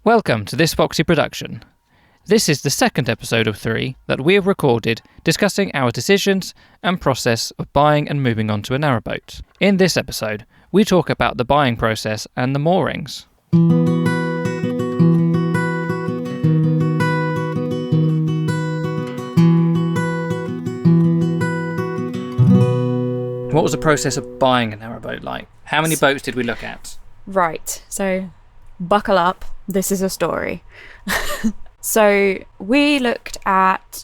Welcome to this Foxy production. This is the second episode of 3 that we have recorded discussing our decisions and process of buying and moving on to a narrowboat. In this episode, we talk about the buying process and the moorings. What was the process of buying a narrowboat like? How many boats did we look at? Right, so buckle up, this is a story. So we looked at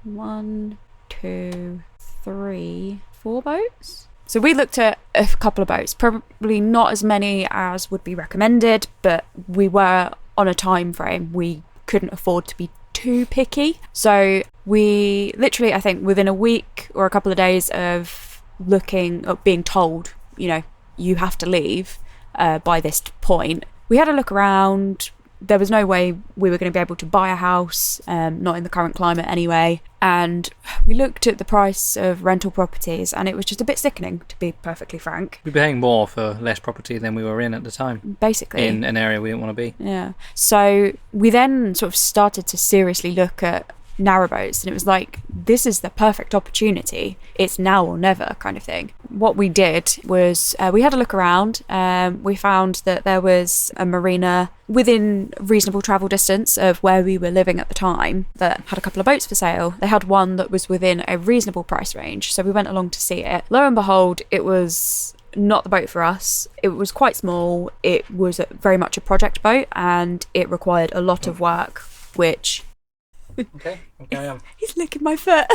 1, 2, 3, 4 boats. So we looked at a couple of boats, probably not as many as would be recommended, but we were on a time frame. We couldn't afford to be too picky. So we literally, I think within a week or a couple of days of being told, you have to leave by this point, we had a look around. There was no way we were going to be able to buy a house, not in the current climate anyway. And we looked at the price of rental properties and it was just a bit sickening, to be perfectly frank. We were paying more for less property than we were in at the time. Basically. In an area we didn't want to be. Yeah. So we then sort of started to seriously look at narrowboats, and it was like, this is the perfect opportunity. It's now or never kind of thing. What we did was we had a look around. We found that there was a marina within reasonable travel distance of where we were living at the time that had a couple of boats for sale. They had one that was within a reasonable price range, so we went along to see it. Lo and behold, it was not the boat for us. It was quite small. It was very much a project boat, and it required a lot of work, which... Okay, carry on. He's licking my foot.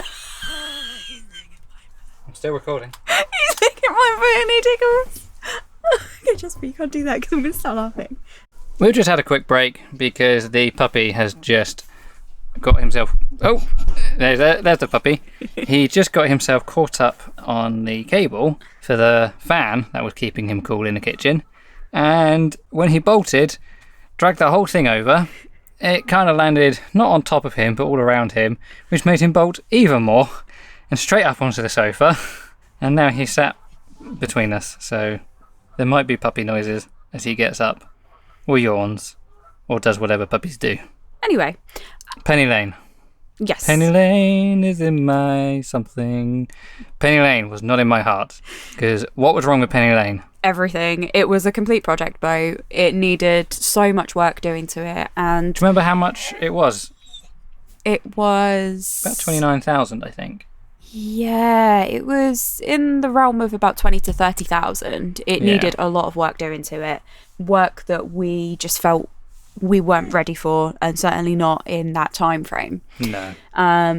I'm still recording. He's licking my foot and he tickles. Okay, Jasper, you can't do that because I'm going to start laughing. We've just had a quick break because the puppy has just got himself... Oh, there's the puppy. He just got himself caught up on the cable for the fan that was keeping him cool in the kitchen. And when he bolted, dragged the whole thing over. It kind of landed not on top of him, but all around him, which made him bolt even more and straight up onto the sofa. And now he's sat between us, so there might be puppy noises as he gets up, or yawns, or does whatever puppies do. Anyway. Penny Lane. Yes. Penny Lane is in my something. Penny Lane was not in my heart, because what was wrong with Penny Lane? Everything. It was a complete project boat. It needed so much work doing to it. And do you remember how much it was? It was... about 29,000, I think. Yeah, it was in the realm of about 20 to 30,000. It needed a lot of work doing to it. Work that we just felt we weren't ready for, and certainly not in that time frame. No.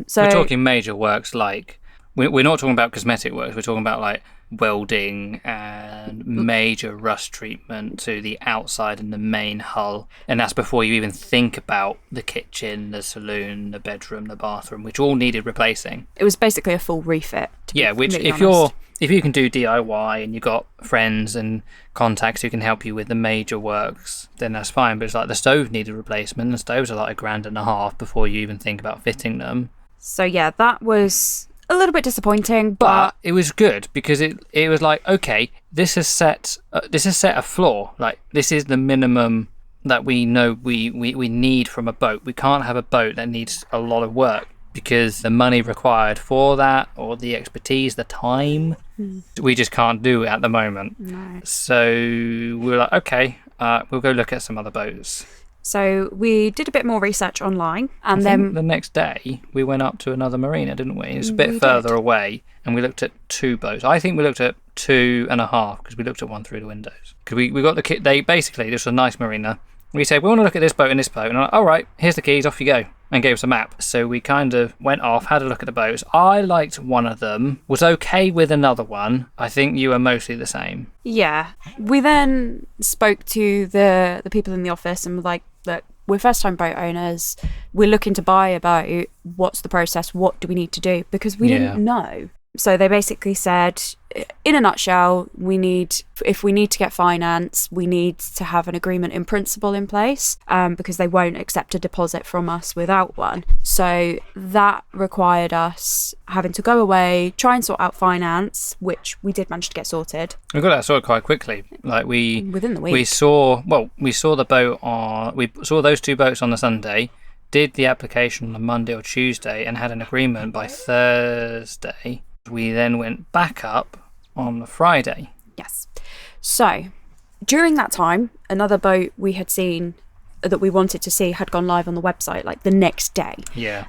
So we're talking major works, like we're not talking about cosmetic works. We're talking about like welding and major rust treatment to the outside and the main hull, and that's before you even think about the kitchen, the saloon, the bedroom, the bathroom, which all needed replacing. It was basically a full refit. Which if you can do DIY and you've got friends and contacts who can help you with the major works, then that's fine. But it's like the stove needed replacement, and stoves are like $1,500 before you even think about fitting them. So yeah, that was a little bit disappointing, but it was good because it was like, okay, this has set a floor. Like, this is the minimum that we know we need from a boat. We can't have a boat that needs a lot of work, because the money required for that, or the expertise, the time, we just can't do it at the moment. No. So we were like, okay, we'll go look at some other boats. So we did a bit more research online, and then the next day we went up to another marina, didn't we? It was a bit further away, and we looked at 2 boats. I think we looked at 2.5 because we looked at one through the windows. Because we got the kit. They basically, this was a nice marina. We said, we want to look at this boat and this boat, and I'm like, all right, here's the keys, off you go, and gave us a map. So we kind of went off, had a look at the boats. I liked one of them, was okay with another one. I think you were mostly the same. Yeah. We then spoke to the people in the office and were like, look, we're first-time boat owners. We're looking to buy a boat. What's the process? What do we need to do? Because we didn't know. So they basically said, in a nutshell, if we need to get finance, we need to have an agreement in principle in place, because they won't accept a deposit from us without one. So that required us having to go away, try and sort out finance, which we did manage to get sorted. We got that sorted quite quickly. Like within the week. We saw those two boats on the Sunday, did the application on the Monday or Tuesday, and had an agreement by Thursday. We then went back up on the Friday. Yes. So during that time, another boat we had seen that we wanted to see had gone live on the website like the next day. Yeah.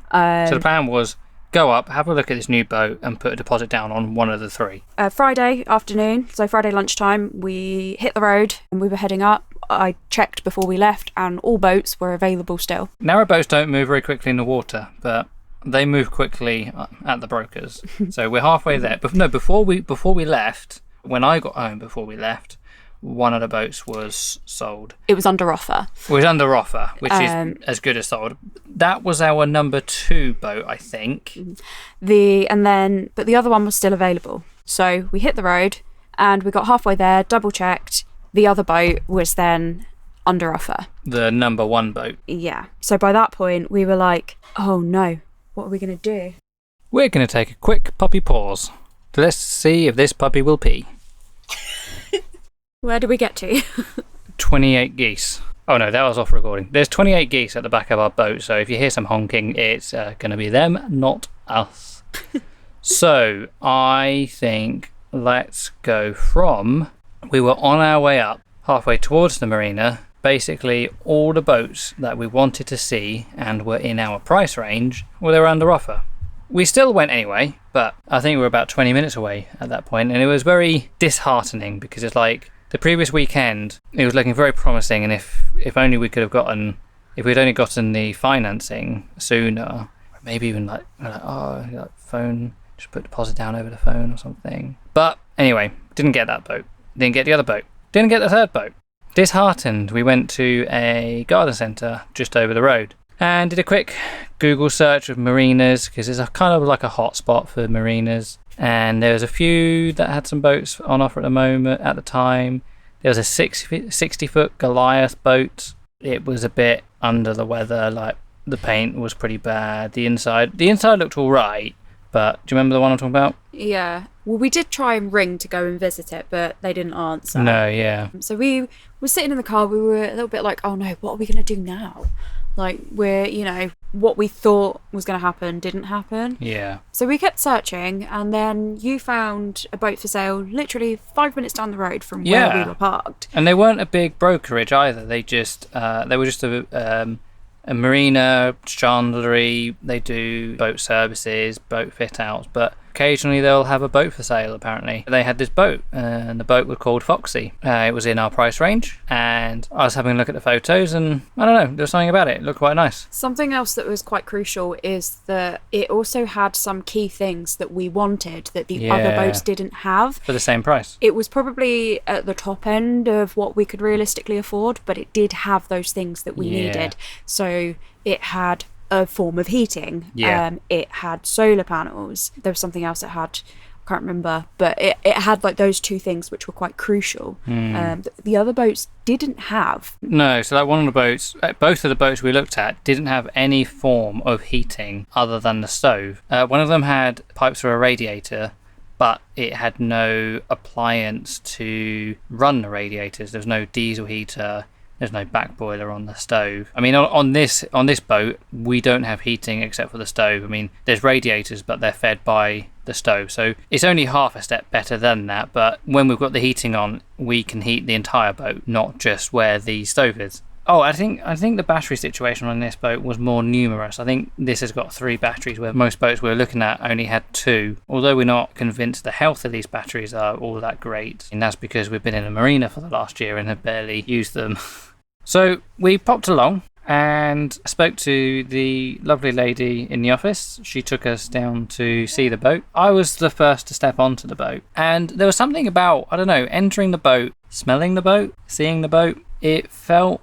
So the plan was go up, have a look at this new boat, and put a deposit down on one of the three. Friday afternoon, so Friday lunchtime, we hit the road and we were heading up. I checked before we left, and all boats were available still. Narrow boats don't move very quickly in the water, but they move quickly at the brokers. So we're halfway there. But no, before we left, when I got home before we left, one of the boats was sold. It was under offer. It was under offer, which is as good as sold. That was our number 2 boat, I think. But the other one was still available. So we hit the road and we got halfway there, double checked. The other boat was then under offer. The number 1 boat. Yeah. So by that point, we were like, oh no, what are we going to do? We're going to take a quick puppy pause. Let's see if this puppy will pee. Where did we get to? 28 geese. Oh no, that was off recording. There's 28 geese at the back of our boat, so if you hear some honking, it's going to be them, not us. So, I think let's go from... We were on our way up, halfway towards the marina. Basically, all the boats that we wanted to see and were in our price range, well, they were under offer. We still went anyway, but I think we were about 20 minutes away at that point, and it was very disheartening because it's like the previous weekend, it was looking very promising, and if only we could have gotten, if we'd only gotten the financing sooner, maybe even phone, just put deposit down over the phone or something. But anyway, didn't get that boat. Didn't get the other boat. Didn't get the third boat. Disheartened, we went to a garden centre just over the road and did a quick Google search of marinas because it's a kind of like a hotspot for marinas. And there was a few that had some boats on offer at the time. There was a 60-foot Goliath boat. It was a bit under the weather, like the paint was pretty bad. The inside looked all right, but do you remember the one I'm talking about? Yeah. Well, we did try and ring to go and visit it, but they didn't answer. No, yeah. So we were sitting in the car. We were a little bit like, oh no, what are we going to do now? Like, what we thought was going to happen didn't happen. Yeah. So we kept searching, and then you found a boat for sale literally 5 minutes down the road from where we were parked. And they weren't a big brokerage either. They were just a marina, chandlery. They do boat services, boat fit outs, but occasionally they'll have a boat for sale. Apparently they had this boat, and the boat was called Foxy. It was in our price range, and I was having a look at the photos, and I don't know, there was something about it. It looked quite nice. Something else that was quite crucial is that it also had some key things that we wanted that the other boats didn't have for the same price. It was probably at the top end of what we could realistically afford, but it did have those things that we needed. So it had a form of heating. It had solar panels. There was something else it had, I can't remember, but it had like those two things which were quite crucial. The other boats didn't have. No, so like one of the boats, both of the boats we looked at didn't have any form of heating other than the stove. One of them had pipes for a radiator, but it had no appliance to run the radiators. There was no diesel heater. There's no back boiler on the stove. I mean, on this boat, we don't have heating except for the stove. I mean, there's radiators, but they're fed by the stove. So it's only half a step better than that. But when we've got the heating on, we can heat the entire boat, not just where the stove is. Oh, I think the battery situation on this boat was more numerous. I think this has got 3 batteries, where most boats we were looking at only had 2. Although we're not convinced the health of these batteries are all that great. And that's because we've been in a marina for the last year and have barely used them. So we popped along and spoke to the lovely lady in the office. She took us down to see the boat. I was the first to step onto the boat. And there was something about, I don't know, entering the boat, smelling the boat, seeing the boat. It felt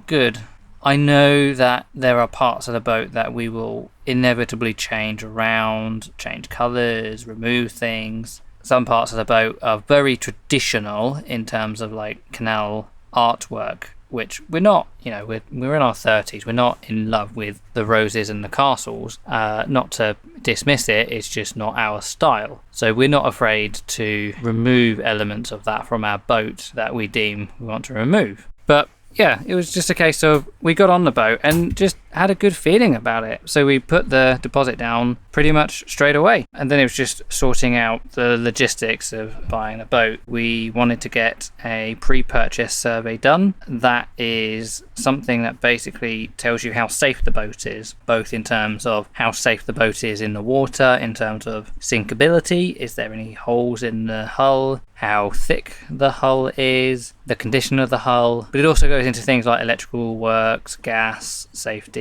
good. I know that there are parts of the boat that we will inevitably change around, change colours, remove things. Some parts of the boat are very traditional in terms of like canal artwork, which we're not, we're in our 30s. We're not in love with the roses and the castles. Not to dismiss it, it's just not our style. So we're not afraid to remove elements of that from our boat that we deem we want to remove. But yeah, it was just a case of we got on the boat and just had a good feeling about it. So we put the deposit down pretty much straight away. And then it was just sorting out the logistics of buying a boat. We wanted to get a pre-purchase survey done. That is something that basically tells you how safe the boat is, both in terms of how safe the boat is in the water, in terms of sinkability, is there any holes in the hull, how thick the hull is, the condition of the hull. But it also goes into things like electrical works, gas, safety,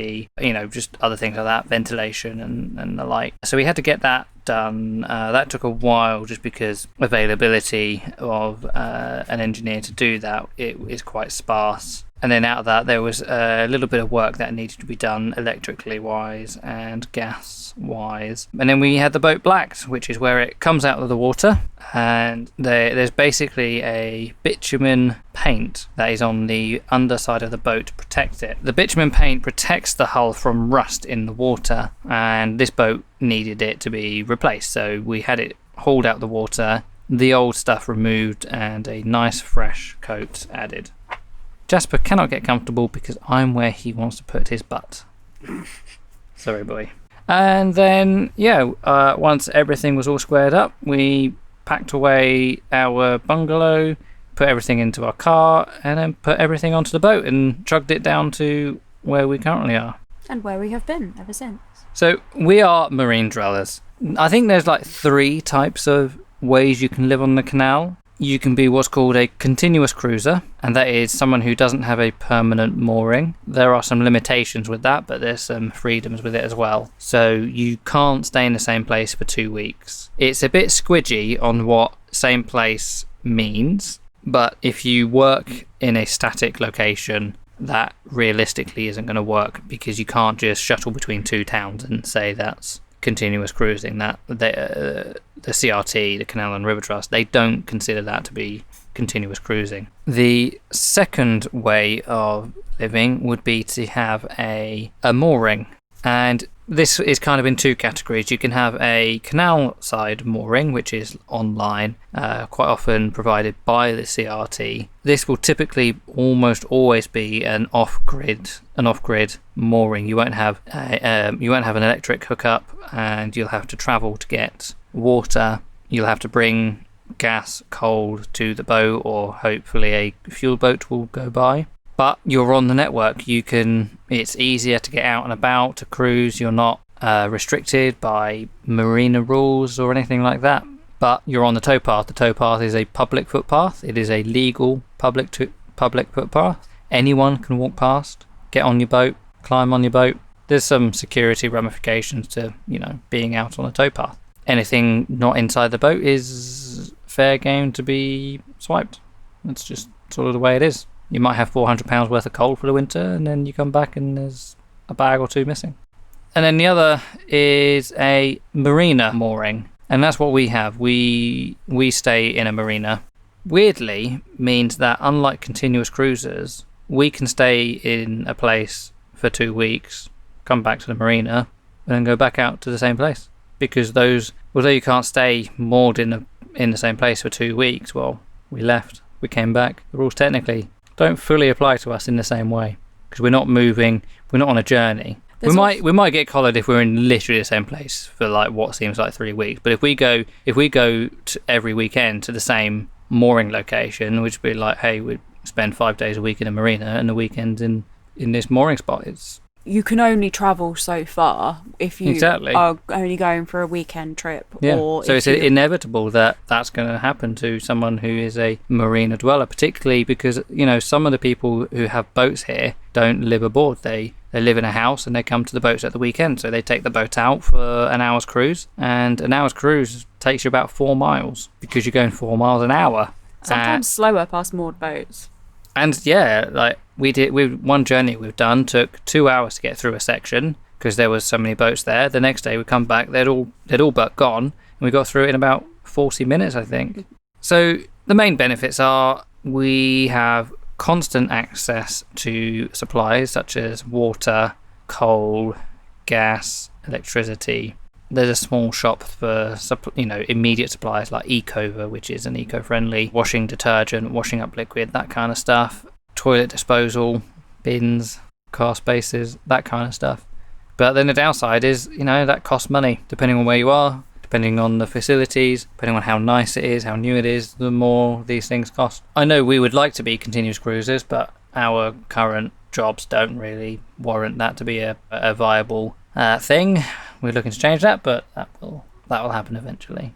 just other things like that, ventilation and the like. So we had to get that done. That took a while just because availability of an engineer to do that, it is quite sparse. And then out of that, there was a little bit of work that needed to be done electrically wise and gas wise. And then we had the boat blacked, which is where it comes out of the water. And there's basically a bitumen paint that is on the underside of the boat to protect it. The bitumen paint protects the hull from rust in the water. And this boat needed it to be replaced. So we had it hauled out the water, the old stuff removed, and a nice fresh coat added. Jasper cannot get comfortable because I'm where he wants to put his butt. Sorry, boy. And then, once everything was all squared up, we packed away our bungalow, put everything into our car, and then put everything onto the boat and chugged it down to where we currently are. And where we have been ever since. So, we are marine dwellers. I think there's like 3 types of ways you can live on the canal. You can be what's called a continuous cruiser, and that is someone who doesn't have a permanent mooring. There are some limitations with that, but there's some freedoms with it as well. So you can't stay in the same place for 2 weeks. It's a bit squidgy on what same place means, but if you work in a static location, that realistically isn't going to work because you can't just shuttle between 2 towns and say that's continuous cruising. That the CRT, the Canal and River Trust, they don't consider that to be continuous cruising. The second way of living would be to have a mooring, and this is kind of in 2 categories. You can have a canal side mooring, which is online, quite often provided by the CRT. This will typically almost always be an off-grid mooring. You won't have an electric hookup, and you'll have to travel to get water. You'll have to bring gas, coal to the boat, or hopefully a fuel boat will go by. But you're on the network. It's easier to get out and about, to cruise. You're not restricted by marina rules or anything like that. But you're on the towpath. The towpath is a public footpath. It is a legal public footpath. Anyone can walk past, get on your boat, climb on your boat. There's some security ramifications to, being out on a towpath. Anything not inside the boat is fair game to be swiped. That's just sort of the way it is. You might have £400 worth of coal for the winter, and then you come back and there's a bag or 2 missing. And then the other is a marina mooring, and that's what we have. We stay in a marina. Weirdly, means that unlike continuous cruisers, we can stay in a place for 2 weeks, come back to the marina, and then go back out to the same place. Because although you can't stay moored in the same place for 2 weeks, well, we left, we came back. The rules technically don't fully apply to us in the same way because we're not moving, we're not on a journey. We might get collared if we're in literally the same place for like what seems like 3 weeks. But if we go to every weekend to the same mooring location, which would be like, hey, we'd spend 5 days a week in a marina and the weekends in this mooring spot. You can only travel so far if you are only going for a weekend trip. Yeah. Or so it's inevitable that that's going to happen to someone who is a marina dweller, particularly because, some of the people who have boats here don't live aboard. They live in a house and they come to the boats at the weekend. So they take the boat out for an hour's cruise, and an hour's cruise takes you about 4 miles because you're going 4 miles an hour. Sometimes slower past moored boats. And yeah, like one journey we've done took 2 hours to get through a section because there was so many boats there. The next day we come back, they'd all but gone, and we got through it in about 40 minutes, I think. So the main benefits are we have constant access to supplies such as water, coal, gas, electricity. There's a small shop for immediate supplies like Ecover, which is an eco-friendly washing detergent, washing up liquid, that kind of stuff. Toilet disposal, bins, car spaces, that kind of stuff. But then the downside is, that costs money depending on where you are, depending on the facilities, depending on how nice it is, how new it is, the more these things cost. I know we would like to be continuous cruisers, but our current jobs don't really warrant that to be a viable thing. We're looking to change that, but that will happen eventually.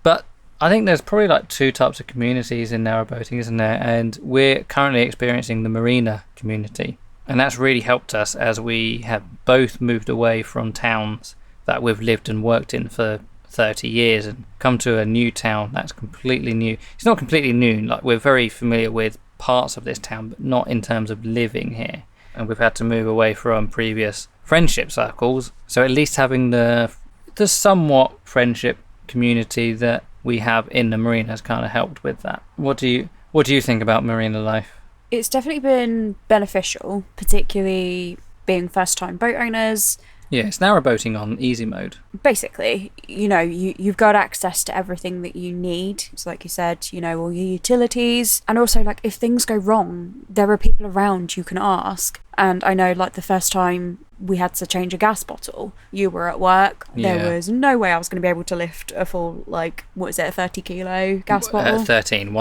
But I think there's probably like two types of communities in narrowboating, isn't there? And we're currently experiencing the marina community. And that's really helped us as we have both moved away from towns that we've lived and worked in for 30 years and come to a new town that's completely new. It's not completely new, like we're very familiar with parts of this town, but not in terms of living here. And we've had to move away from previous friendship circles. So at least having the somewhat friendship community that we have in the marina has kind of helped with that. What do you think about marina life? It's definitely been beneficial, particularly being first-time boat owners. Yeah, it's narrowboating on easy mode. Basically, you've got access to everything that you need. So like you said, all your utilities. And also, like, if things go wrong, there are people around you can ask. And I know, like, the first time we had to change a gas bottle, you were at work. Yeah. There was no way I was going to be able to lift a full, like, what is it, a 30-kilo gas bottle? 13.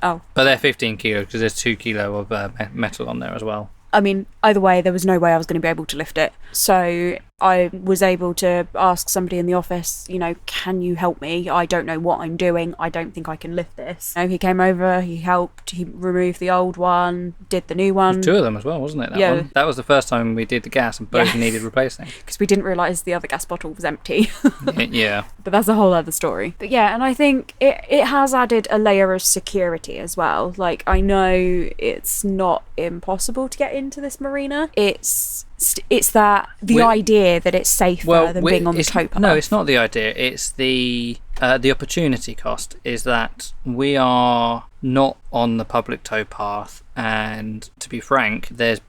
Oh. But they're 15 kilos because there's 2 kilo of metal on there as well. I mean, either way, there was no way I was going to be able to lift it. So I was able to ask somebody in the office, can you help me? I don't know what I'm doing. I don't think I can lift this. He came over, he helped, he removed the old one, did the new one. Two of them as well, wasn't it? That one? That was the first time we did the gas and both needed replacing. Because we didn't realise the other gas bottle was empty. Yeah. But that's a whole other story. But yeah, and I think it has added a layer of security as well. Like, I know it's not impossible to get into this marina. It's that idea that it's safer than being on the towpath. No, it's not the idea. It's the opportunity cost is that we are not on the public towpath, and to be frank, there's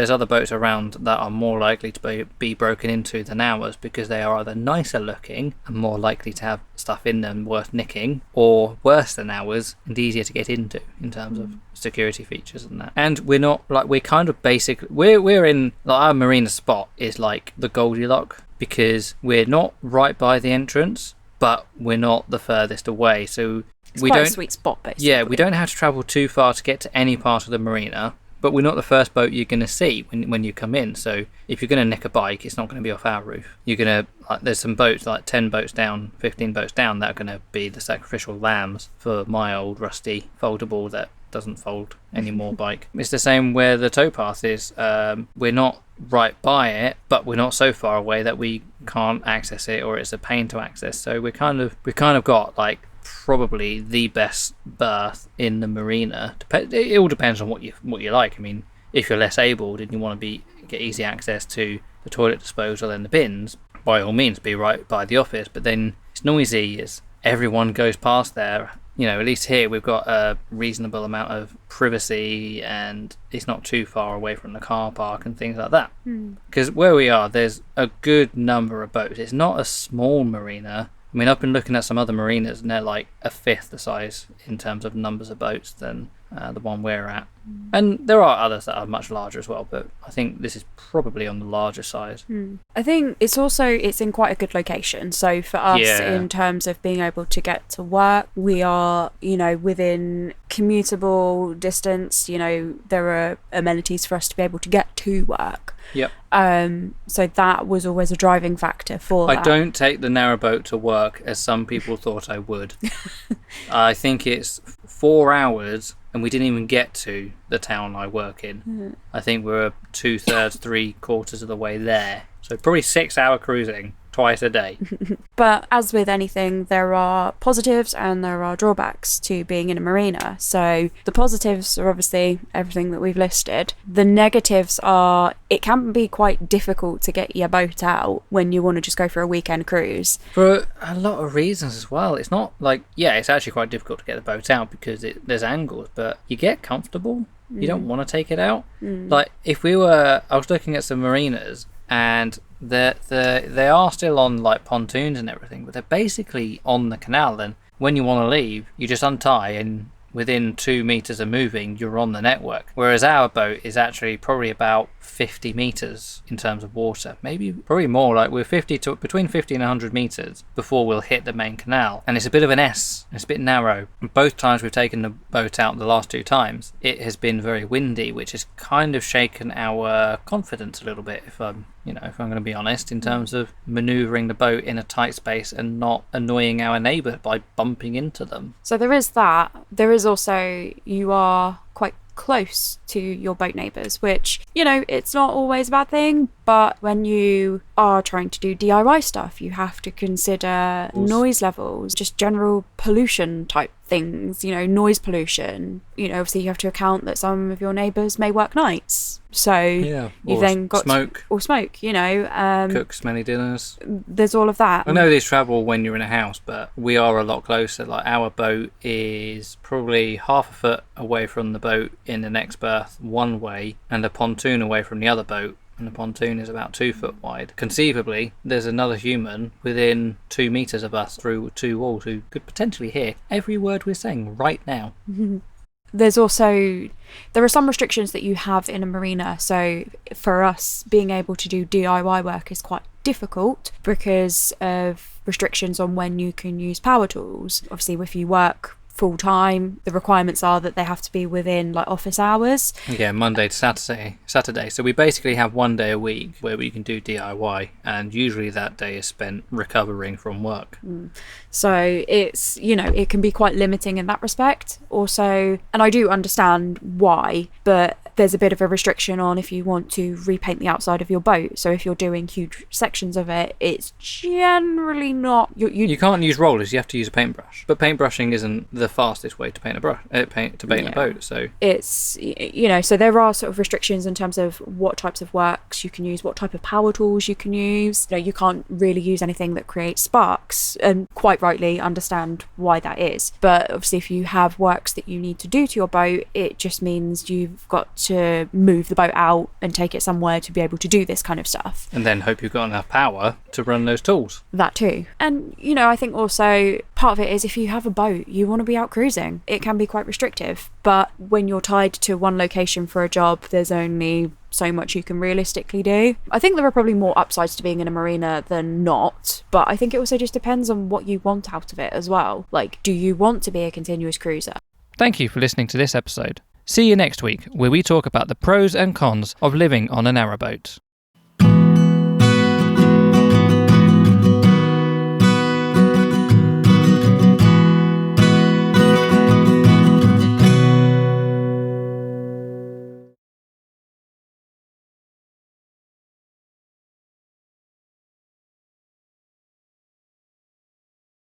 other boats around that are more likely to be broken into than ours because they are either nicer looking and more likely to have stuff in them worth nicking, or worse than ours and easier to get into in terms of security features and that. And we're not like, we're kind of basic. We're in, like, our marina spot is like the Goldilocks because we're not right by the entrance, but we're not the furthest away. So it's quite a sweet spot, basically. Yeah, we don't have to travel too far to get to any part of the marina, but we're not the first boat you're going to see when you come in. So if you're going to nick a bike, it's not going to be off our roof. You're going to, there's some boats, like 10 boats down, 15 boats down, that are going to be the sacrificial lambs for my old rusty foldable that doesn't fold anymore bike. It's the same where the towpath is. We're not right by it, but we're not so far away that we can't access it, or it's a pain to access. So we've kind of got, like, probably the best berth in the marina. It all depends on what you like. I mean, if you're less abled and you want to get easy access to the toilet disposal and the bins, by all means be right by the office. But then it's noisy as everyone goes past there. At least here we've got a reasonable amount of privacy and it's not too far away from the car park and things like that. Because where we are, there's a good number of boats. It's not a small marina. I mean, I've been looking at some other marinas and they're like a fifth the size in terms of numbers of boats than the one we're at. And there are others that are much larger as well, but I think this is probably on the larger side. I think it's in quite a good location. So for us, in terms of being able to get to work, we are, within commutable distance. There are amenities for us to be able to get to work. Yep. So that was always a driving factor for that. I don't take the narrowboat to work as some people thought I would. I think it's 4 hours and we didn't even get to the town I work in. I think we're 2/3, 3/4 of the way there. So probably 6 hour cruising twice a day. But as with anything, there are positives and there are drawbacks to being in a marina. So the positives are obviously everything that we've listed. The negatives are it can be quite difficult to get your boat out when you want to just go for a weekend cruise. For a lot of reasons as well. It's not like, it's actually quite difficult to get the boat out because there's angles, but you get comfortable. You don't want to take it out. Like, I was looking at some marinas, and they are still on like pontoons and everything, but they're basically on the canal. And when you want to leave, you just untie, and within 2 meters of moving, you're on the network. Whereas our boat is actually probably about 50 meters in terms of water, probably more. Like, we're between 50 and 100 meters before we'll hit the main canal, and it's a bit of an S. It's a bit narrow. And both times we've taken the boat out, the last 2 times, it has been very windy, which has kind of shaken our confidence a little bit. If I'm going to be honest, in terms of manoeuvring the boat in a tight space and not annoying our neighbour by bumping into them. So there is that. There is also, you are quite close to your boat neighbours, which, it's not always a bad thing, but when you are trying to do DIY stuff, you have to consider noise levels, just general pollution type things, noise pollution. Obviously you have to account that some of your neighbours may work nights. So you've then got smoke. Cook smelly dinners. There's all of that. I know there's travel when you're in a house, but we are a lot closer. Like, our boat is probably half a foot away from the boat in the next berth one way, and a pontoon away from the other boat, and the pontoon is about 2 foot wide. Conceivably, there's another human within 2 meters of us through 2 walls who could potentially hear every word we're saying right now. There are some restrictions that you have in a marina. So for us, being able to do DIY work is quite difficult because of restrictions on when you can use power tools. Obviously, if you work full time, the requirements are that they have to be within like office hours. Yeah, Monday to Saturday. So we basically have 1 day a week where we can do DIY, and usually that day is spent recovering from work. So it's, it can be quite limiting in that respect. Also, and I do understand why, but there's a bit of a restriction on if you want to repaint the outside of your boat. So if you're doing huge sections of it, it's generally not... You can't use rollers, you have to use a paintbrush. But paintbrushing isn't the fastest way to paint a boat. So it's, so there are sort of restrictions in terms of what types of works you can use, what type of power tools you can use. You can't really use anything that creates sparks, and quite rightly understand why that is. But obviously if you have works that you need to do to your boat, it just means you've got to move the boat out and take it somewhere to be able to do this kind of stuff. And then hope you've got enough power to run those tools. That too. And, I think also part of it is if you have a boat, you want to be out cruising. It can be quite restrictive. But when you're tied to one location for a job, there's only so much you can realistically do. I think there are probably more upsides to being in a marina than not, but I think it also just depends on what you want out of it as well. Like, do you want to be a continuous cruiser? Thank you for listening to this episode. See you next week, where we talk about the pros and cons of living on a narrowboat.